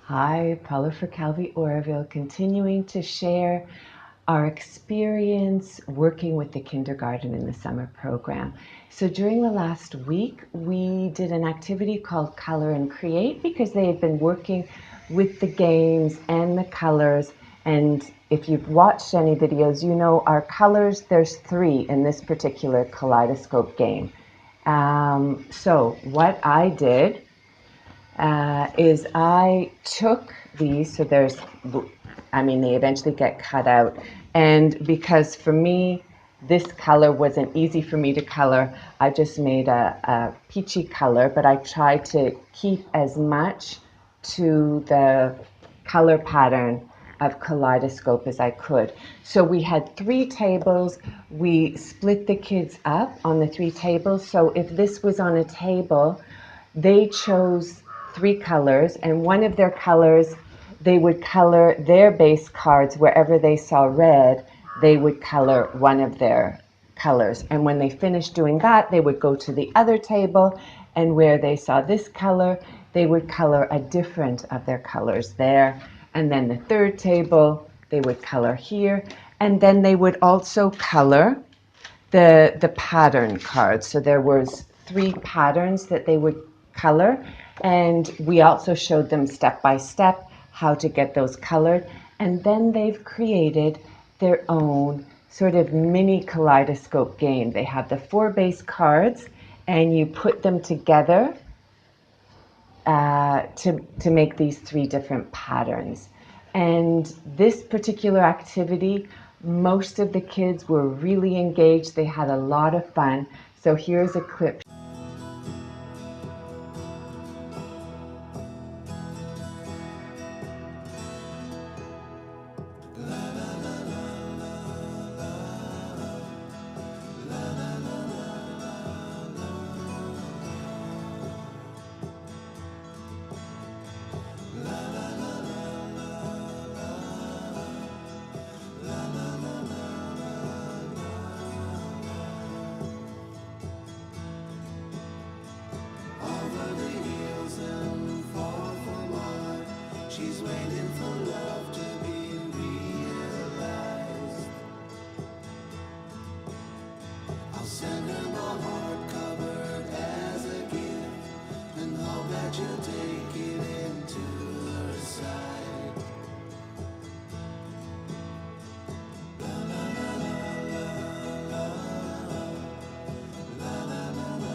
Hi, Paula for Kalvi Oroville, continuing to share our experience working with the kindergarten in the summer program. So during the last week, we did an activity called Color and Create because they had been working with the games and the colors. And if you've watched any videos, you know our colors, there's 3 in this particular kaleidoscope game. So what I did is I took these, so they eventually get cut out. And because for me, this color wasn't easy for me to color, I just made a peachy color, but I tried to keep as much to the color pattern of kaleidoscope as I could. So we had 3 tables. We split the kids up on the 3 tables. So if this was on a table, they chose 3 colors, and one of their colors, they would color their base cards wherever they saw red, they would color one of their colors. And when they finished doing that, they would go to the other table, and where they saw this color, they would color a different of their colors there. And then the third table, they would color here, and then they would also color the pattern cards. So there was 3 patterns that they would color, and we also showed them step by step how to get those colored. And then they've created their own sort of mini kaleidoscope game. They have the 4 base cards, and you put them together to make these 3 different patterns. And this particular activity, most of the kids were really engaged. They had a lot of fun. So here's a clip. She's waiting for love to be realized. I'll send her my heart covered as a gift, and hope that you'll take it into her side. La la la la la la la la la.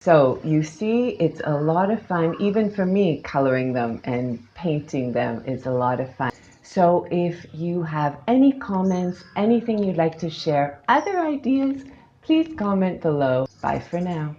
So you see, it's a lot of fun. Even for me, coloring them and painting them is a lot of fun. So if you have any comments, anything you'd like to share, other ideas, please comment below. Bye for now.